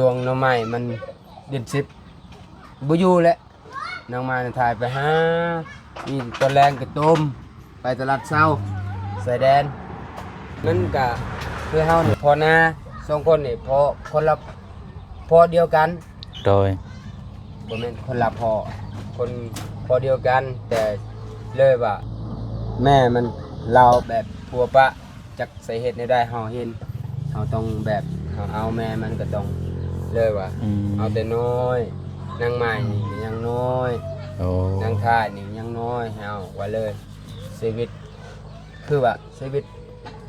ดวงน้องไม้มันเดือน10บ่อยู่แล้วน้องไม้ถ่ายไปหามีตอนแรงก็ต้มไปตลาดเช้าใส่แดนนั่นก็คือเฮานี่พอนา2คนนี่พอคนละพอเดียวกันโดยบ่แม่นคนละพอคนพอเดียวกันแต่เลยว่าแม่มันเราแบบปัวปะจักใส่เฮ็ดได้เฮาเห็นเฮาต้องแบบเฮาเอาแม่มันก็ต้องเลยว่าเอาแต่น้อยนางใหม่นี่ยังน้อยนางท่านี่ยังน้อยเฮาว่าเลยชีวิตคือว่าชีวิต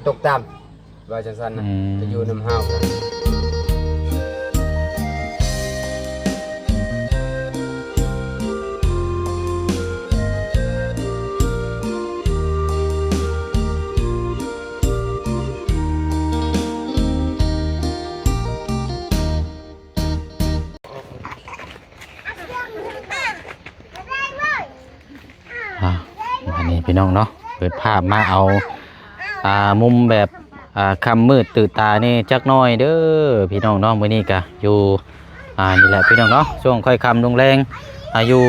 ตกต่ำว่าจังซั่นนะจะอยู่นำเฮากันอันนี้พี่น้องเนาะเปิดภาพมาเอามุมแบบคำมืดตื่นตานี่จักน้อยเด้อพี่น้องเนาะมื้อนี้ก็อยู่นี่แหละพี่น้องเนาะช่วงค่อยค่ำลงแรงอยู่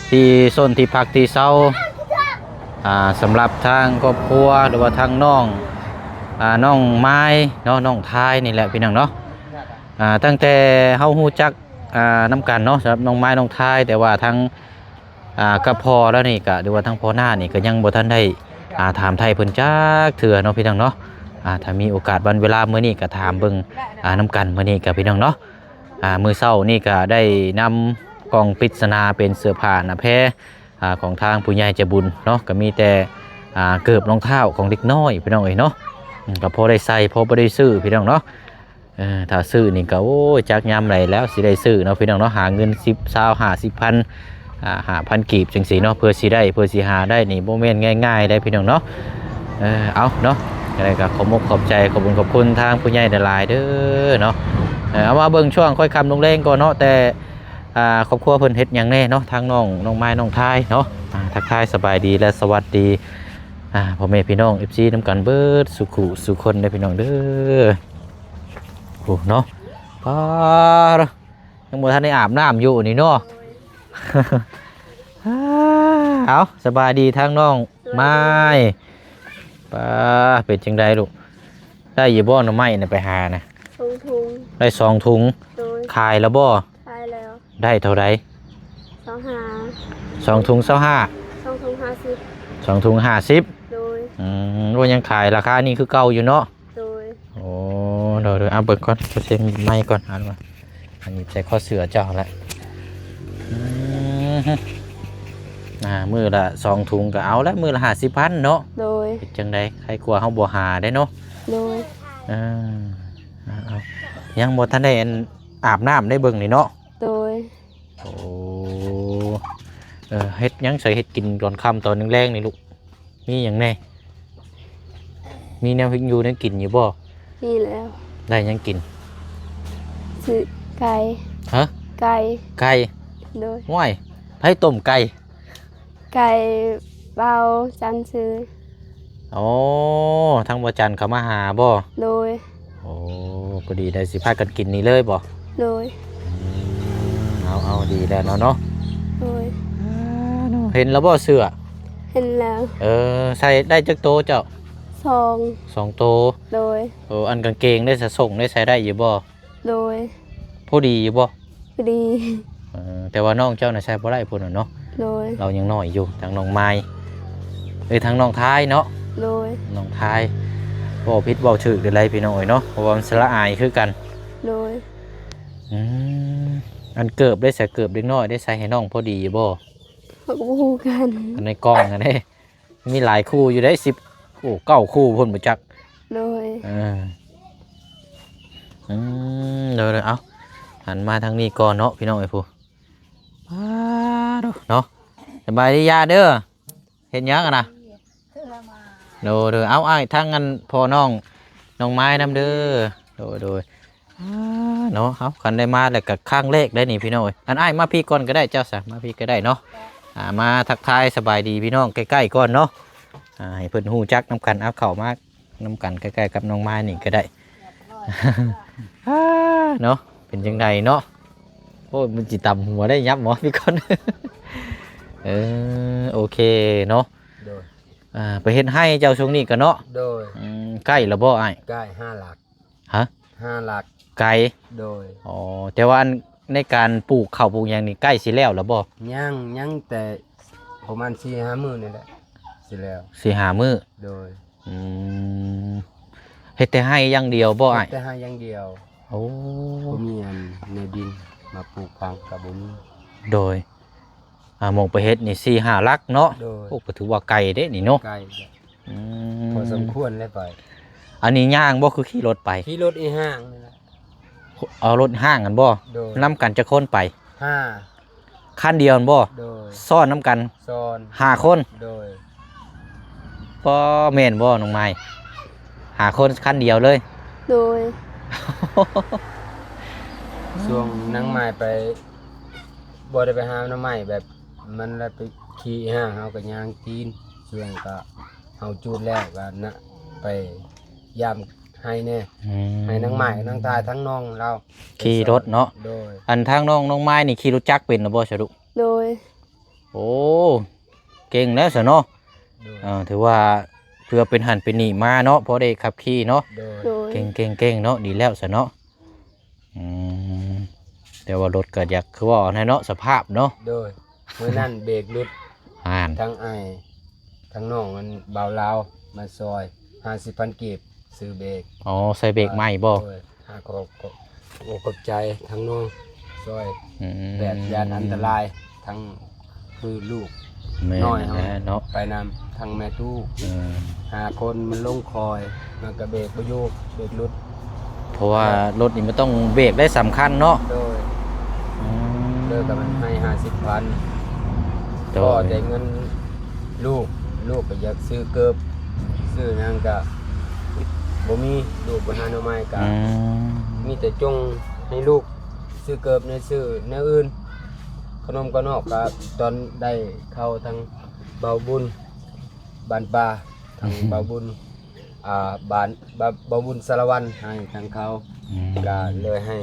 ที่โซนที่พักที่เช้าสำหรับทางครอบครัวหรือว่าทางน้องน้องไม้เนาะน้องทายนี่แหละพี่น้องเนาะตั้งแต่เฮาฮู้จักน้ำกันเนาะสำหรับน้องไม้น้องทายแต่ว่าทางกับพอแล้วนี่ก็หรือว่าทั้งพ่อหน้านี่ก็ยังบ่ทันได้ถามไทยเพิ่นจักเถื่อเนาะพี่น้องเนาะถ้ามีโอกาสวันเวลามื้อนี้ก็ถามเบิ่งน้ำกันมื้อนี้ก็พี่น้องเนาะมื้อเช้านี่ก็ได้นำกล่องปริศนาเป็นเสื้อผ้าหน้าแพรของทางผู้ใหญ่ใจบุญเนาะก็มีแต่เกือบรองเท้าของเด็กน้อยพี่น้องเอ้ยเนาะก็พอได้ใส่พอบ่ได้ซื้อพี่น้องเนาะถ้าซื้อนี่ก็โอ้ยจักยามไหนแล้วสิได้ซื้อเนาะพี่น้องเนาะหาเงิน10 20 50 พัน5,000กีบจังสีเนาะเพื่อสิได้เพื่อสิหาได้นี่โมเมนต์ง่ายๆได้พี่น้องเนาะเอาเนาะอะไรก็ขอบมุกขอบใจขอบคุณขอบคุณทางผู้ใหญ่หลายเด้อเนาะเอามาเบิ่งช่วงค่อยคำลงแรงก่อนเนาะแต่ครอบครัวเพิ่นเฮ็ดหยังแน่เนาะทางน้องไม้น้องทายเนาะทักทายสบายดีและสวัสดีพ่อแม่พี่น้อง FC นำกันเบิดสุขุสุคนได้พี่น้องเด้อโอ้เนาะยังบ่ทันได้อาบน้ำอยู่นี่เนาะเอาสบายดีทางน้องไม้ป้าเป็นจังไดลูกได้ยี่บ่อน้ำไม้เนี่ยไปหานะ2 ถุงได้2 ถุงขายแล้วบ่ขายแล้วได้เท่าไร2 ถุง 25 2 ถุง 50 2 ถุง 50โดยว่ายังขายราคานี่คือเก่าอยู่เนาะโดยโอ้เดี๋ยวเอาเบิกก่อนเช็คไม้ก่อนอันนี้ใส่ข้อเสือเจ้าแล้วมือละ2 ถุงก็เอาแล้วมือละ50,000เนาะโดยจังไดใครกลัวเฮาบ่หาได้เนาะโดยเอายังบ่ทันได้อาบน้ำได้เบิ่งนี่เนาะโดยโอ้เฮ็ดยังใส่เฮ็ดกินก่อนค่ำตอนแรงๆนี่ลูกมีหยังแน่มีแนวหิ้งอยู่ได้กินอยู่บ่มีแล้วได้ยังกินซื้อไก่ฮะไก่โดยง่วยไผต้มไก่เบาจันซื้อโอ้ทางบ่จันเขามาหาบ่โดยโอ้พอดีได้สิพากันกินนี่เลยบ่โดยเอาดีแล้วเนาะโดยเห็นแล้วบ่เสื้อเห็นแล้วใส่ได้จักโตเจ้า2 โตโดยอันกางเกงได้ส่งได้ใส่ได้อยู่บ่โดยพอดีอยู่บ่พอดีแต่ว่าน้องเจ้าน่ะใส่บ่ได้พุ่นน่ะเนาะโดยเรายังน้อยอยู่ทางน้องไม้ทางน้องท้ายเนาะโดยน้องท้ายบ่ผิดบ่ถูกอะไรพี่น้องเนาะเพราะว่ามันสละอายคือกันโดยอันเกือบได้ใส่เกือบเล็กน้อยได้ใส่ให้น้องพอดีอยู่บ่เขาก็คู่กันในกล้องอันนี้มีหลายคู่อยู่ได้10 9 คู่พุ่นบ่จักโดยเดี๋ยวเอาหันมาทางนี้ก่อนเนาะพี่น้องไอ้ผู้เนาะสบายดียาเด้อเห็นยังกันนะโดยเอาทางกันพอน้องไม้น้ำเด้อโดยเนาะเอาคันได้มาแล้วกับข้างเลขได้นี่พี่น้องอันมาพี่ก่อนก็ได้เจ้าสัมาพี่ก็ได้เนาะมาทักทายสบายดีพี่น้องใกล้ๆก่อนเนาะให้เพิ่นฮู้จักน้ำกันเอาเข่ามากน้ำกันใกล้ๆกับน้องไม้นี่ก็ได้เนาะ พี่ เป็นจังไดเนาะโอ้ยมันจิตำหัวได้ยับหมอพี่คน โอเคเนาะ โดย ไปเฮ็ดให้เจ้าช่วงนี้กันเนาะ โดย ใกล้แล้วบ่อ้าย ใกล้5 หลัก ฮะ 5 หลัก ไกล โดย อ๋อแต่ว่าอันในการปลูกข้าวปลูกหยังนี่ใกล้สิแล้วบ่ ยังแต่ประมาณ4-5 มื้อนี่แหละสิแล้ว สิหามื้อ โดย อืมเฮ็ดแต่ให้อย่างเดียวบ่อ้าย แต่หาอย่างเดียว โอ้ บ่มีอันในดินมาปลูกฟังกับบ่มี โดยหมองไปเฮ็ดนี่4-5 ลักเนาะ โดย โอ้ก็ถือว่าไกลเด้นี่เนาะ ใกล้ อื พอสมควรเลยไป อันนี้ย่างบ่คือขี่รถไป ขี่รถอีห้างนี่แหละ เอารถห้างกันบ่ โดย นํกันจะคนไป 5 คันเดียวนั่นบ่ โดย ซ้อนนํกัน ซอน 5 คน โดย บ่แม่นบ่น้องไม้5 คนคันเดียวเลย โดย ช่วงนางไม้ไปบ่ได้ไปหาหน้ำไม้แบบมันแล้วไปขี่ห้างเฮาก็ย่างตีนช่วงก็เฮาจูดแล้วก็นะไปยามให้แน่ ให้นางไม้นางตายทั้งน้องเรา ขี่รถเนาะ โดย อันทางน้องไม้นี่ขี่รถจักรเป็นหรือบ่สรุป โดย โอ้เก่งแล้วซะเนาะ โดย ถือว่าเพื่อเป็นหันเป็นนี่มาเนาะพอได้ขับขี่เนาะ โดย โดย เก่งเนาะดีแล้วซะเนาะแต่ว่ารถเกิดอยากคือว่าในเนาะสภาพเนาะ โดยมื้อนั้นเบรกหลุด อ่าน ทั้งอ้ายทั้งน้องมันเบาลาวมาซอย50,000กีบซื้อเบรก อ๋อใส่เบรกใหม่บ่ โดยหาขอบใจทั้งน้องซอย อืม แบบยานอันตรายทั้งคือลูก แม่ น้อย น เฮา แหละเนาะ ไปนำทั้งแม่ตู้ อืม 5 คนมันลงคอยมันก็เบรกบ่อยู่เบรกหลุด เพราะว่ารถนี่มันต้องเบรกได้สำคัญเนาะ โดย อืม เลิกกับมันให้50,000 โด ก็ ย ได้เงินลูกก็อยากซื้อเกิบซื้อหยังก็บ่มีลูกบ่หาหน่อไม้ก็ อืม มีแต่จงให้ลูกซื้อเกิบในซื้อแนวอื่นขนมก็นอกก็ตอนได้เข้าทางเบาบุญบ้านป่าทางเบาบุญบ้านเบาบุญสารวันให้ทางเขาก็เลยให้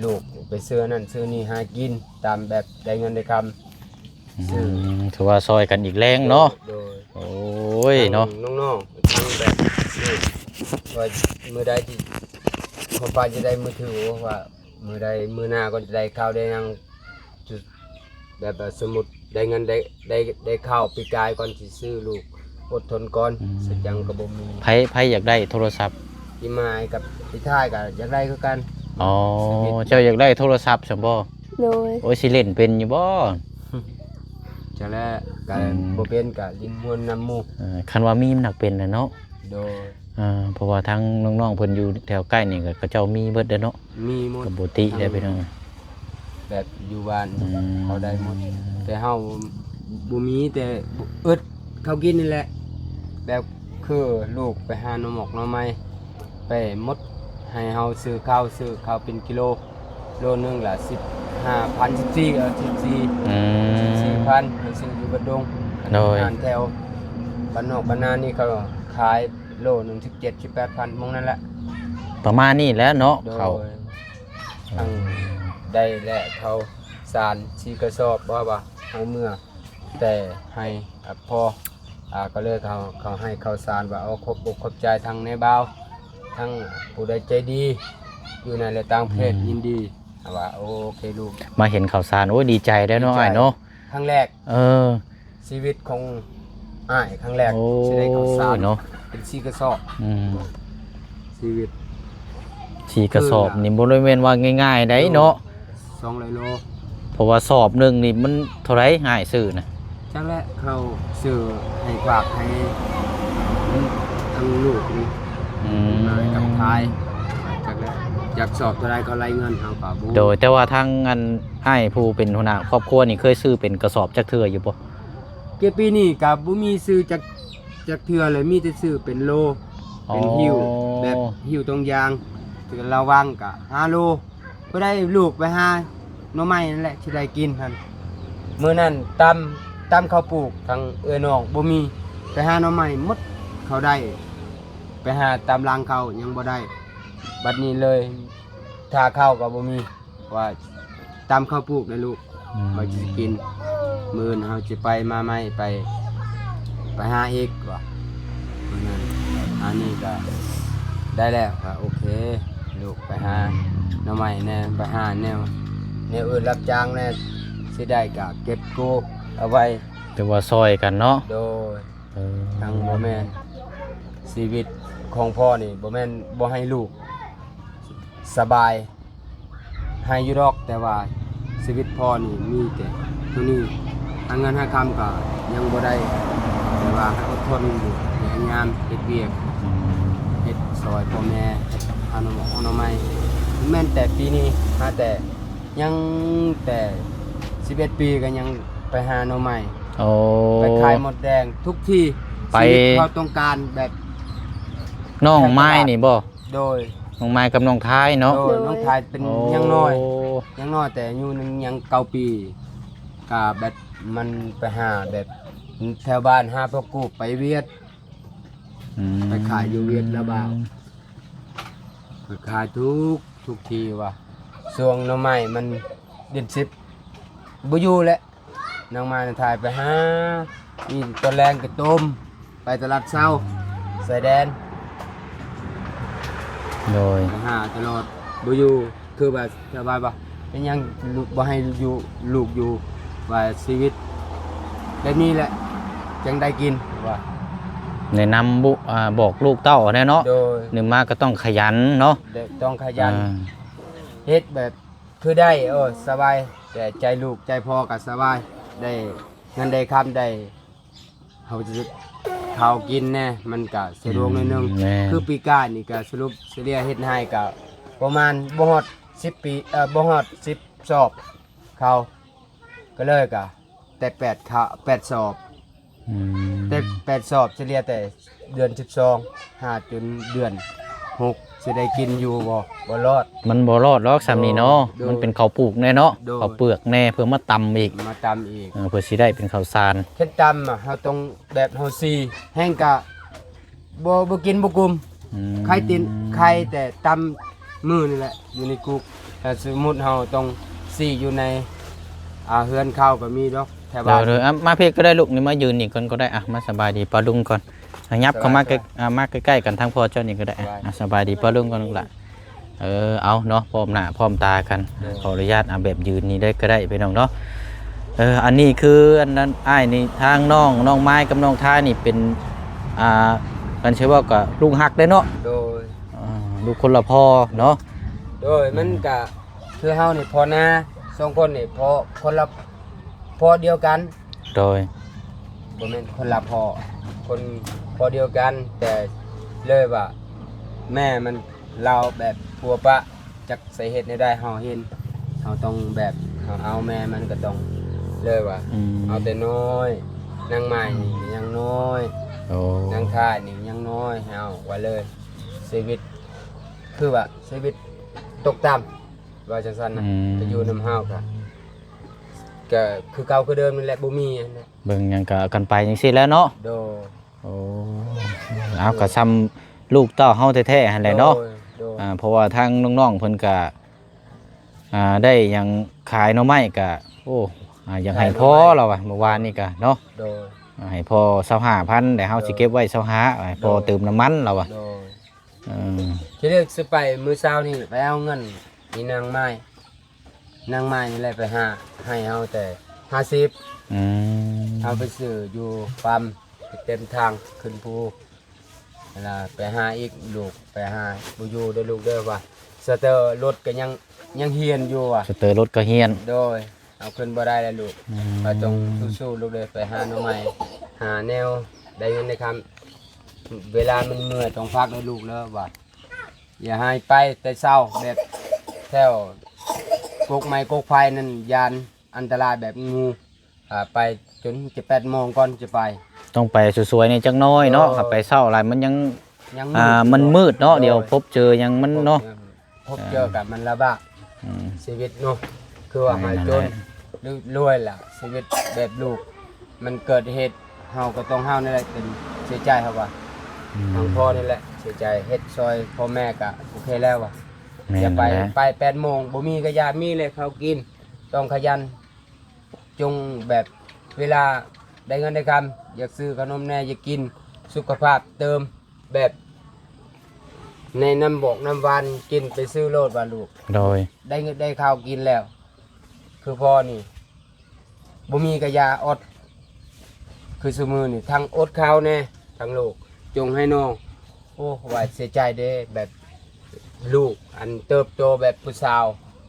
ลูกไปซื้อนั่นซื้อนี่หากินตามแบบได้เงินได้คำซื้อ ถือว่าซอยกันอีกแรงเนาะ โดย โอ้ยเนาะ น้องๆทั้งแบบซื้อว่ามือใดที่พอปานจะได้มือถือว่ามือใดมือหน้าก็จะได้ข้าวได้ยังจุดแบบสมมุติได้เงินได้ข้าวปีกายก่อนสิซื้อลูกอดทนก่อนสักอยังก็บ่มี ไผอยากได้โทรศัพท์ พี่มายกับพี่ท้ายก็อยากได้คือกัน อ๋อเจ้าอยากได้โทรศัพท์ใช่บ่ โดย โอ้ยสิเล่นเป็นอยู่บ่ จะแล้วก็ อืม บ่เป็นก็ลิ้นมวนน้ำหมูก คันว่ามีมันหนักเป็นนะเนาะ โดย เพราะว่าทั้งน้องๆเพิ่นอยู่แถวใกล้นี่ก็เจ้ามีเบิดเด้อเนาะ มีหมด ก็บ่ติได้พี่น้อง แบบอยู่บ้าน อืม เขาได้หมดแต่เฮาบ่มีแต่อึดเขากินนี่แหละ แบบคือลูกไปหาหน่อหมกหน่อไม้ไปหมดให้เฮาซื้อข้าวเป็นกิโลโลนึงละ15,000 14 อืม 4,000ให้ซื้ออยู่บัดดง โดย อาหารแถวบ้านนอกบ้านนานี่เขาขายโลนึง17-18,000มงนั่นแหละ ประมาณนี้แหล้วเนาะ โดย เขา ทั้งได้และเขาสารชีกระสอบว่าเอาเมื่อแต่ให้พอก็เลยเขาให้เขาสารว่าเอาครบอกขอบใจทั้งในบ่าวทั้งผู้ใดใจดีอยู่ในและต่างประเทศยินดีว่าโอเคลูก มาเห็นข่าวสารโอ้ยดีใจได้วเนาะ ดีใจ อ้ายเนาะ ครั้งแรก เออ ชีวิตของอ้ายครั้งแรก โอ้ ที่ได้เขาสาร เนาะ เป็นชีกระสอบ อืม ชีวิต สีกระสอบนี่บ่ได้แม่นว่าง่ายๆได้เนาะ 200 โล เพราะว่าสอบหนึงนี่มันเท่าไหร่ง่ายซื้อนะ จังแรกเขาซื้อให้ฝากให้ทั้งลูกนี่ อืม กับทายจากแล้วอยากสอบเท่าไรก็ไล่เงินเอาป่าบู โดยแต่ว่าทางอันอ้ายผู้เป็นหัวหน้าครอบครัวนี่เคยซื้อเป็นกระสอบจักเทื่ออยู่บ่ เก็บปีนี้กับบุมีซื้อจากเทือเลยมีแต่ซื้อเป็นโลเป็นหิวแบบหิวตรงยางถือระวังกะ5 โลก็ได้ลูกไปหาหน่อไม้นั่นแหละที่ได้กินท่านมื้อนั้นตำข้าวปลูกทางน้องบ่มีไปหาหน่อไม้หมดเขาได้ ไปหาตามรางเขายังบ่ได้ บัดนี้เลย ถ้าข้าวก็บ่มีว่าตามข้าวปลูกนะลูกว่าจะกินมื้อนี้เฮาสิไปมาใหม่ไปหาอีกว่านั้นอันนี้ก็ได้แล้วก็โอเคลูกไปหาหน่อไม้แน่ไปหาแนวอื่นรับจ้างแน่สิได้ก็เก็บกู้เอาไว้ แต่ว่าซอยกันเนาะ โดยทางบ่แม่นชีวิตของพ่อนี่บ่แม่นบ่ให้ลูกสบายให้อยู่ดอกแต่ว่าชีวิตพ่อนี่มีแต่เท่านี้ทางเงินหาคำก็ยังบ่ได้แต่ว่าให้อดทนอยู่พยายามเฮ็ดเวียกเฮ็ดซอยพ่อแม่เฮ็ดเอาหน่อไม้แม่นแต่ปีนี้หาแต่ยังแต่11 ปีก็ยังไปหาหน่อไม้ โอ้ ไปขายหมดแดงทุกที่ ไป ชีวิตเขาต้องการแบบ น้องไม้นี่บ่ โดย น้องไม้กับน้องท้ายเนาะ โดยน้องชายเป็น โอ้ ยังน้อยแต่อายุนึงยัง9 ปีก็แบบมันไปหาแบบแถวบ้านหาพวกกูไปเวียด อืม ไปขายอยู่เวียดแล้วบ่าวไปขายทุกทีว่ะช่วงหน้ำไม้มันเดือน10บ่อยู่แล้วน้องไม้น่ะถ่ายไปหานี่ตอนแรงก็ต้มไปตลาดเช้าสายแดน โดย ไปหาตลอดบ่อยู่คือแบบสบายบ่เป็นหยังลูกบ่ให้อยู่ลูกอยู่ว่าชีวิตแบบนี้แหละจังได้กินว่า แนะนำบอกลูกเต้าแน่เนาะ โดย หนึ่งมาก็ต้องขยันเนาะ ต้องขยัน อ่า เฮ็ดแบบคือได้สบายแต่ใจลูกใจพ่อก็สบายได้เงินได้คำได้เฮาจะข้าวกินแน่มันก็สะดวกนิดนึง แม่ คือปีกายนี่ก็สรุปเฉลี่ยเฮ็ดให้ก็ประมาณบ่ฮอด10 ปีบ่ฮอด10 สอบเขาก็เลยก็แต่8 สอบ อืม แต่8 สอบเฉลี่ยแต่เดือน12หาจนเดือน6สิได้กินอยู่บ่รอด มันบ่รอดหรอกสำนี้เนาะ โดย มันเป็นข้าวปลูกแน่เนาะ โดย ข้าวเปลือกแน่เพื่อมาตำอีก มาตำอีก เพื่อสิได้เป็นข้าวสาร เฮ็ดตำเฮาต้องแบบเฮาซีแห้งก็บ่กินบ่กลุ่ม อืม ไข่ตินไข่แต่ตำมือนี่แหละอยู่ในกุกแต่สมมุติเฮาต้องซีอยู่ในเฮือนข้าวก็มีดอกแถวบ้าน เดี๋ยวมาเพียก็ได้ลูกนี่มายืนนี่ก่อนก็ได้อ่ะมาสบายดีปาลุงก่อนยับเข้ามาใกล้มาใกล้ๆกันทั้งพ่อเจ้านี่ก็ได้สบายดีปาลุงก่อนลูกละเอาเนาะพร้อมหน้าพร้อมตากันขออนุญาตแบบยืนนี่ได้ก็ได้ไปน้องเนาะอันนี้คืออันนั้นอ้ายนี่ทางน้องไม้กับน้องท้ายนี่เป็นกันใช่ว่ากับลุงฮักได้เนาะ โดย ลูกคนละพ่อเนาะ โดยมันก็คือเฮานี่พอนาสองคนนี่พอคนละพ่อเดียวกัน โดย บ่แม่นคนละพ่อคนพ่อเดียวกันแต่เลยว่าแม่มันเราแบบปัวปะจักสาเหตุได้เฮาเห็นเฮาต้องแบบเฮาเอาแม่มันก็ต้องเลยว่า เอาแต่น้อยนางใหม่นี่ยังน้อย โอ้ นางท่านี่ยังน้อยเอาไว้เลยชีวิตคือว่าชีวิตตกต่ำว่าจังซั่นนะไปอยู่นำเฮาก็คือเก่าคือเดิมนั่นแหละบ่มีนะ เบิ่งหยังก็กันไปจังซี่แหล้วเนาะ โด โอ้เอาก็ซ้ำลูกเต้าเฮาแท้ๆหั่นแหละเนาะ โดย เพราะว่าทางน้องๆเพิ่นก็ได้หยังขายหน่อไม้ก็โอ้อยากให้พ่อเราอะเมื่อวานนี่ก็เนาะ โดย ให้พ่อ25,000แต่เฮาสิเก็บไว้25ให้พ่อเติมน้ำมันเราอะ โดย เออ ที่เลือกสิไปมื้อเช้านี่ไปเอาเงินนี่นางไม้นี่แหละไปหาให้เฮาแต่50 อืม เอาไปซื้ออยู่ปั๊มเต็มทางขึ้นภูเวลาไปหาอีกลูกไปหาบ่อยู่เด้อลูกเด้อว่าสเตอร์รถก็ยังเฮียนอยู่อ่ะ สเตอร์รถก็เฮียน โดยเอาขึ้นบ่ได้แล้วลูกก็ต้องสู้ๆลูกเด้อไปหาหน่อไม้หาแนวได้เงินได้คำเวลามันเหนื่อยต้องพักเด้อลูกเด้อว่าอย่าให้ไปแต่เช้าแบบแถวกกไม้กกไฟนั่นยานอันตรายแบบงูไปจนจะ8 โมงก่อนจะไป ต้องไปสวยๆนี่จักหน้อยเนาะถ้าไปเช้าหลายมันยัง ยัง มันมืดเนาะเดี๋ยวพบเจอยังมันเนาะ พบเจอกับมันระบาด อืม ชีวิตเนาะคือว่าหายจนรวยล่ะชีวิตแบบลูก มันเกิดเหตุเฮาก็ต้องเฮานี่แหละเป็นเสียใจครับว่าทางพ่อนี่แหละเสียใจเฮ็ดซอยพ่อแม่ก็โอเคแล้วว่ะ แม่ อย่านไป แหละ ไป8 โมงบ่มีก็อย่ามีเลยเขากินต้องขยันจงแบบเวลาได้เงินได้คำอยากซื้อขนมแน่อยากกินสุขภาพเติมแบบในน้ำบอกน้ำหวานกินไปซื้อโลดว่าลูก โดย ได้เงินได้ข้าวกินแล้ว คือพ่อนี่บ่มีกะยาอด คือสมือนี่ทั้งอดข้าวแน่ทั้งลูกจงให้น้องโอ้ว่าเสียใจเด้แบบลูกอันเติบโตแบบผู้สาว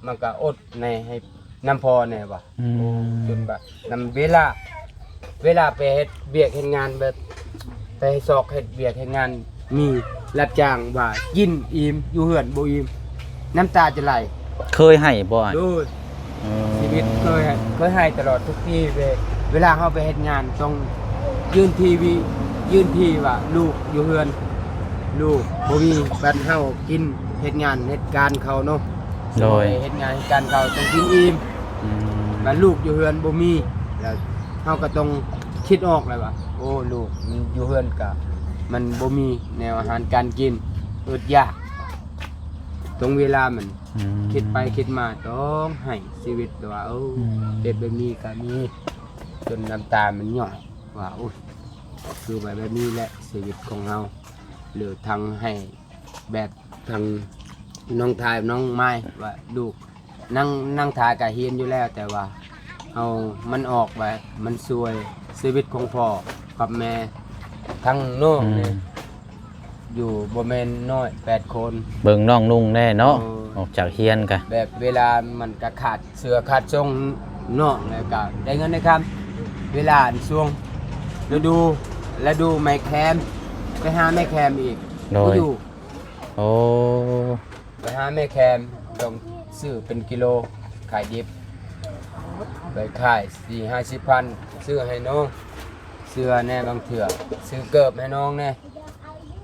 มันก็อดในให้น้ำพอแน่ว่ะ อืม จนแบบนำเวลาไปเฮ็ดเบียกเฮ็ดงานแบบไปซอกเฮ็ดเบียกเฮ็ดงานมีรับจ้างว่ากินอิ่มอยู่เฮือนบ่อิ่มน้ำตาจะไหล เคยให้บ่อ้าย ดู อืม ชีวิตเคยให้ตลอดทุกที่เวลาเฮาไปเฮ็ดงานต้องยื่นทีว่าลูกอยู่เฮือนลูกบ่มีบัดเฮากินเฮ็ดงานเฮ็ดการเขาเนาะ โดย เฮ็ดงานเฮ็ดการเขาต้องกินอิ่ม อืม บัดลูกอยู่เฮือนบ่มีแล้วเฮาก็ต้องคิดออกเลยว่าโอ้ลูกมันอยู่เฮือนก็มันบ่มีแนวอาหารการกินอึดยากตรงเวลามัน อืม คิดไปคิดมาต้องให้ชีวิตว่าเด็ดแบบนี้ก็มีจนน้ำตามันหย่อยว่าโอ้ยคือแบบนี้แหละชีวิตของเราหรือทางให้แบบทางน้องทายน้องไม้ว่าลูกนั่งทายกับเฮียนอยู่แล้วแต่ว่าเอามันออกไปมันซวยชีวิตของพ่อกับแม่ทั้งน้องเนี่ยอยู่บ่แม่นน้อย8 คน เบิ่งน้องนุ่งแน่เนาะ เออ ออกจากเฮียนกะ แบบเวลามันก็ขาดเสือขาดทรงนอกแล้วก็ได้เงินนะครับ เวลาช่วงฤดูไม้แคมไปหาแม่แคมอีก โดย บ่อยู่ โอ้ ไปหาแม่แคมต้องซื้อเป็นกิโลขายดิบไปขาย40-50 พันซื้อให้น้องเสื้อแน่บางเถื่อซื้อเกิบให้น้องแน่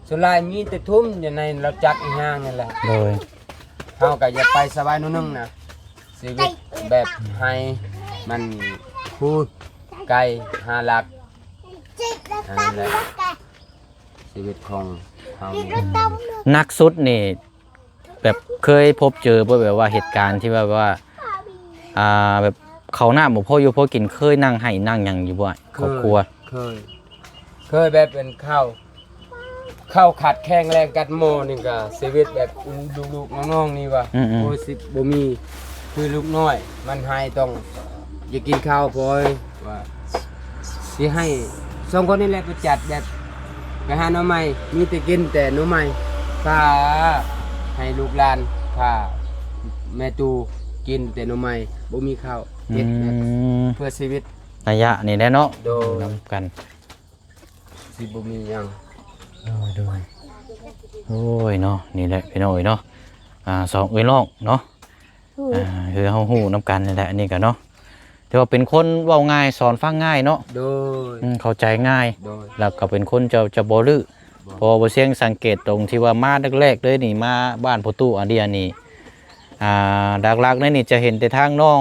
ส่วนหลายมีแต่ทุ่มอยู่ในเราจักอีห้างนั่นแหละ โดย เฮาก็อย่าไปสบายนู่นนึงนะชีวิตแบบให้มันพูดไกลหาหลักอันนั้นแหละชีวิตของเฮานี่ นักสุดนี่แบบเคยพบเจอบ่แบบว่าเหตุการณ์ที่แบบว่าแบบเขาหน้าบ่พออยู่พอกินเคยนั่งให้นั่งหยังอยู่บ่ครอบครัว เคยแบบเป็นข้าวขัดแข้งแรงกัดโมนี่ก็ชีวิตแบบลูกๆน้องๆนี่ว่า อืมๆ โอ้ยสิบ่มีคือลูกน้อย มันให้ต้องอย่ากินข้าวพอยว่าสิให้สองคนนี่แหละไปจัดแบบไปหาหน่อไม้มีแต่กินแต่หน่อไม้พาให้ลูกหลานพาแม่ตูกินแต่หน่อไม้บ่มีข้าวเฮ็ดแบบเพื่อชีวิต ระยะนี่แหละเนาะ โดย นำกัน สิบ่มีหยัง โดยโอ้ยเนาะนี่แหละพี่น้อยเนาะสองเอ้ยน้องเนาะคือเฮาฮู้นำกันนี่แหละอันนี้ก็เนาะแต่ว่าเป็นคนเว้าง่ายสอนฟังง่ายเนาะ โดย เข้าใจง่าย โดย แล้วก็เป็นคนจะบ่ลือพอบ่เสียงสังเกตตรงที่ว่ามาแรกๆเลยนี่มาบ้านพ่อตู้อันเดียนี่หลักๆนี่จะเห็นแต่ทางน้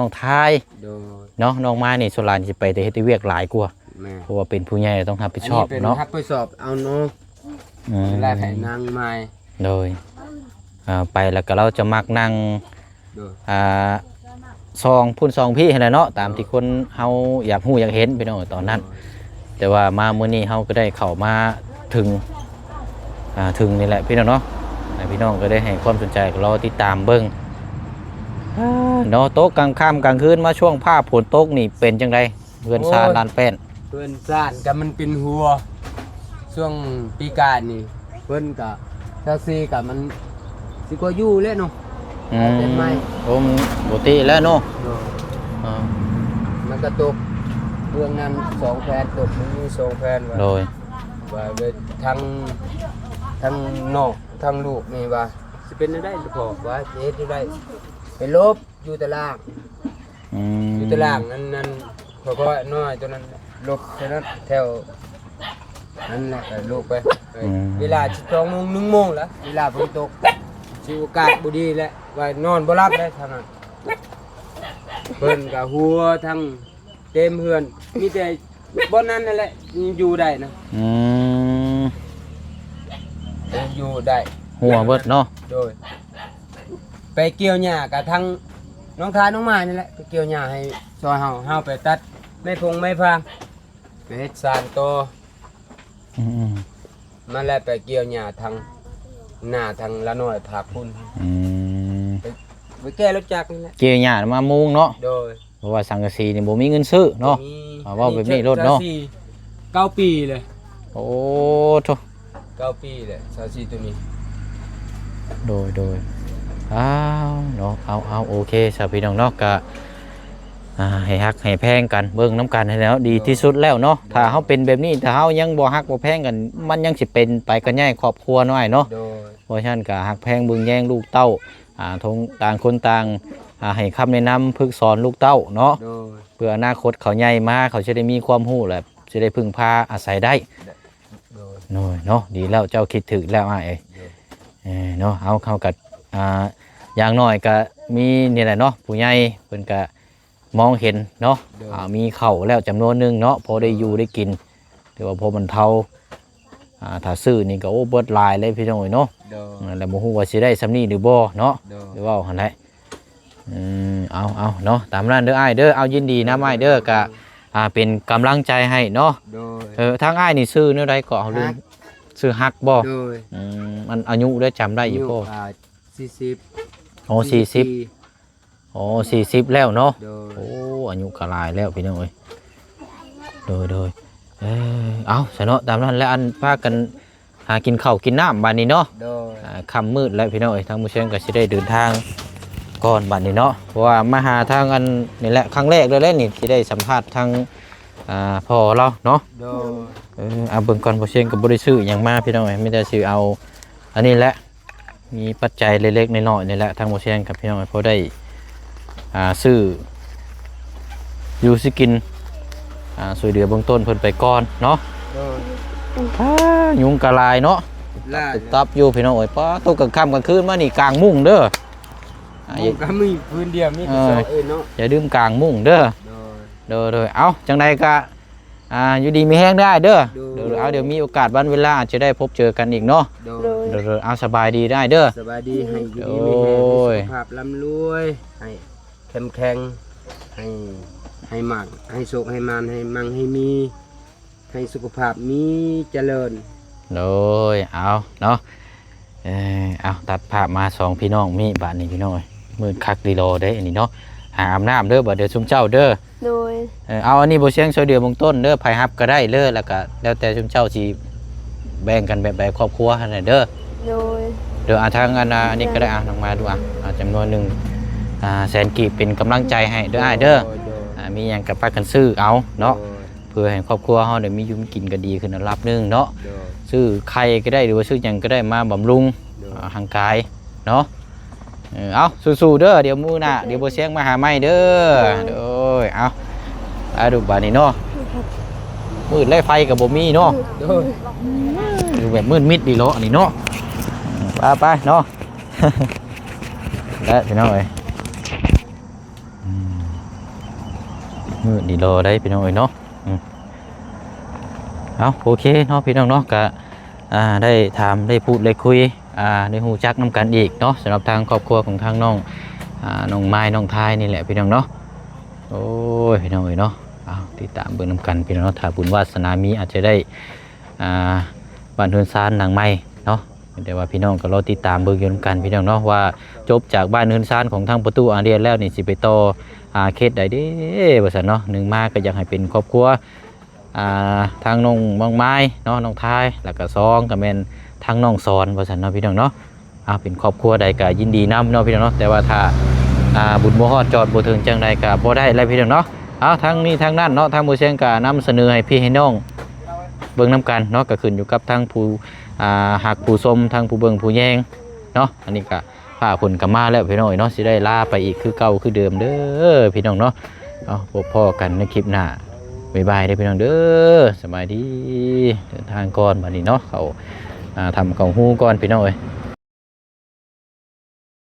องทาย โดย เนาะน้องมานี่ส่วนหลานสิไปแต่เฮ็ดแต่เวียกหลายกว่า แม่ เพราะว่าเป็นผู้ใหญ่ต้องรับผิดชอบ เป็น เนาะ ฮักไปสอบเอาเนาะ อืม แลให้นางไม้ โดยไปแล้วก็เราจะมักนั่ง โดย ซองพุ่นซองพี่ให้แหละเนาะตามที่คนเฮาอยากฮู้อยากเห็นพี่น้องตอนนั้น แต่ว่ามามื้อนี้เฮาก็ได้เข้ามาถึงนี่แหละพี่น้องเนาะพี่น้องก็ได้ให้ความสนใจก็รอติดตามเบิ่งเนาะโต๊ะกลางค่ำกลางคืนมาช่วงภาพฝนตกนี่เป็นจังไดเพื่อนซ่านลานแป้น เพิ่นซ่านกับมันเป็นหัว ช่วงปีกายนี่เพิ่นก็แท็กซี่กับมันสิก็อยู่แล้วเนาะเป็นไม้ ผมปกติแล้วเนาะ โดยมันก็ตกเบื้องนั้น2 แผ่นตกมันมี2 แผ่นว่า โดย ว่าเวททั้งนอกทั้งลูกนี่ว่าสิเป็นได้พอว่าสิเฮ็ดได้ไปลบอยู่ตาราง อยู่ตารางนั้นพอน้อยตัวนั้นลบตัวนั้นแถวนั้นแหละลูกไปเวลา12 โมง1 โมงแล้วเวลาฝนตกสิโอกาสบ่ดีแล้วว่านอนบ่หลับได้ทางนั้นเพิ่นก็หัวทั้งเต็มเฮือนมีแต่บ่นั้นนั่นแหละอยู่ได้นะ อยู่ได้ หัวเบิดเนาะ โดย ไปเกี่ยวหญ้ากับทั้งน้องทายน้องมานี่แหละไปเกี่ยวหญ้าให้ซอยเฮาไปตัดไม่พงไม่พางไปเฮ็ดสานโต อืม มาแล้วไปเกี่ยวหญ้าทางหน้าทางละน้อยผาพุ่น อืม ไปแก้รถจักรนี่แหละ เกี่ยวหญ้ามามุงเนาะ โดย เพราะว่าสังกะสีนี่บ่มีเงินซื้อเนาะ มี เอาว่าแบบนี้รถเนาะ 9 ปีเลย โอ้โธ่ 9 ปีเลยซาซีตัวนี้ โดยอ้าวเนาะเอาโอเคสาวพี่น้องเนาะก็ให้ฮักให้แพงกันเบิ่งน้ำกันให้แล้วดีที่สุดแล้วเนาะถ้าเฮาเป็นแบบนี้ถ้าเฮายังบ่ฮักบ่แพงกันมันยังสิเป็นไปกันใหญ่ครอบครัวน้อยเนาะ โดย เพราะฉะนั้นก็ฮักแพงเบิ่งแย่งลูกเต้าทงต่างคนต่างให้คำแนะนำพึกสอนลูกเต้าเนาะ โดย เพื่ออนาคตเขาใหญ่มาเขาจะได้มีความรู้และจะได้พึ่งพาอาศัยได้ โดย โน่ยเนาะดีแล้วเจ้าคิดถึงแล้วเนาะเอาเข้ากับอย่างน้อยก็มีนี่แหละเนาะผู้ใหญ่เพิ่นก็มองเห็นเนาะมีเข่าวแล้วจำนวนหนึงเนาะพอได้อยู่ได้กินถือว่าพอมันเท่าถ้าซื้อนี่ก็โอ้เบิดหลายเลยพี่น้องเอ้ยเนาะ โดย แล้วบ่ฮู้ว่าสิได้ซำนี้หรือบ่เนาะ โดย หรือว่าหั่นแหละเอาเนาะตามนั้นเด้ออ้ายเด้อเอายินดีนะอ้ายเด้อก็เป็นกำลังใจให้เนาะ โดย ทางอ้ายนี่ซื้อเนื้อใดก็เอาลืมซื้อฮักบ่ โดย มันอายุได้จำได้อยู่บ่ 40 โอ้40โอ้40แล้วเนาะ โดย โอ้อายุก็หลายแล้วพี่น้องเอ้ยโดยเอาซะเนาะตามนั้นแล้วอันพากันหากินข้าวกินน้ำบัดนี้เนาะ โดย ค่ำมืดแล้วพี่น้องเอ้ยทางผู้เชี่ยวก็สิได้เดินทางก่อนบัดนี้เนาะเพราะว่ามาหาทางอันนี่แหละครั้งแรกเลยแหละนี่ที่ได้สัมภาษณ์ทางพ่อเราเนาะ โดย เอาเบิ่งก่อนผู้เชี่ยวก็บ่ได้ซื้อหยังมาพี่น้องเอ้ยมีแต่ซื้อเอาอันนี้แหละมีปัจจัยเล็กๆน้อยๆนี่แหละทางผู้เชี่ยวกับพี่น้องเอ้ยพอได้ซื้ออยู่สิกินช่วยเหลือเบื้องต้นเพิ่นไปก่อนเนาะ โดย ยุงกะลายเนาะ ล่า ตุบตับอยู่พี่น้องเอ้ยป้าตกกลางค่ำกลางคืนมานี่กลางมุ้งเด้อ ผมก็มีพื้นเดียวมีแต่ซอยเนาะ อย่าดื่มกลางมุ้งเด้อ โดย เด้อเอาจังใดก็อยู่ดีมีแห้งได้เด้อ โดย เดี๋ยวมีโอกาสวันเวลาอาจจะได้พบเจอกันอีกเนาะ โด โด ย ย เด้อเอาสบายดีได้เด้อ สบายดีให้อยู่ โอ้ ดีมีแรง ย สุขภาพร่ำรวยให้เข้มแข็งให้มากให้สุขให้มานให้มั่งให้มีให้สุขภาพมีเจริญ โดยเอาเนาะเอาตัดภาพมาสองพี่น้องมีบาทนี่พี่น้องเอ้ยมืดคักดีโลได้อันนี้เนาะอาบน้ำเด้อบ่เดี๋ยวซุมเจ้าเด้อ โดย เอาอันนี้บ่เชียงช่วยเดือเบื้องต้นเด้อไผฮับก็ได้เด้อแล้วก็แล้วแต่ซุมเจ้าสิแบ่งกันแบบครอบครัวหั่นน่ะเด้อ โดย เดี๋ยวทางอันนี้ก็ได้ลองมาดูจำนวนหนึ่งแสนกีบเป็นกำลังใจให้เด้ออ้ายเด้อมีหยังกับป้ากันซื้อเอาเนาะเพื่อให้ครอบครัวเฮาได้มีอยู่มีกินก็ดีขึ้นระดับหนึงเนาะซื้อไข่ก็ได้หรือว่าซื้อหยังก็ได้มาบำรุงร่างกายเนาะเอาสู้ๆเด้อเดี๋ยวมื้อหน้าเดี๋ยวบ่เสียงมาหาใหม่เด้อเด้อเอาดูบาดนี้เนาะมืดไล่ไฟก็บ่มีเนาะ โดย อยู่แบบมืดมิดดีเนาะอันนี้เนาะไปเนาะ ได้พี่น้องเอ้ยมืดดีโลได้พี่น้องเอ้ยเนาะเอาโอเคเนาะพี่น้องเนาะก็ได้ถามได้พูดได้คุยได้ฮู้จักน้ำกันอีกเนาะสำหรับทางครอบครัวของทางน้องน้องไม้น้องทายนี่แหละพี่น้องเนาะโอ้ยพี่น้องเอ้ยเนาะเอาติดตามเบิ่งน้ำกันพี่น้องเนาะถ้าบุญวาสนามีอาจจะได้บ้านเฮือนซานหลังใหม่เนาะแต่ว่าพี่น้องก็รอติดตามเบิ่งอยู่นำกันพี่น้องเนาะว่าจบจากบ้านเฮือนซานของทางประตูอาเรียนแล้วนี่สิไปต่อเคสใดเด้ว่าซั่นเนาะหนึ่งมาก็อยากให้เป็นครอบครัวทางน้องบางไม้เนาะน้องทายแล้วก็2ก็แม่นทางน้องสอนว่าซั่นเนาะพี่น้องเนาะเป็นครอบครัวใดก็ยินดีนำเนาะพี่น้องเนาะแต่ว่าถ้าบุญบ่ฮอดจอดบ่ถึงจังใดก็บ่ได้แล้วพี่น้องเนาะทางนี้ทางนั้นเนาะทางบ่เชียงก็นำเสนอให้พี่ให้น้องเบิ่งนำกันเนาะก็ขึ้นอยู่กับทางผู้หักผู้ชมทางผู้เบิ่งผู้แยงเนาะอันนี้ก็ป้าผลก็มาแล้วพี่น้องเนาะสิได้ลาไปอีกคือเก่าคือเดิมเด้อพี่น้องเนาะพบพ่อกันในคลิปหน้าบ๊ายบายเด้อพี่น้องเด้อสบายดีเดินทางก่อนบัดนี้เนาะเขาทำของฮู้ก่อนพี่น้องเอ้ย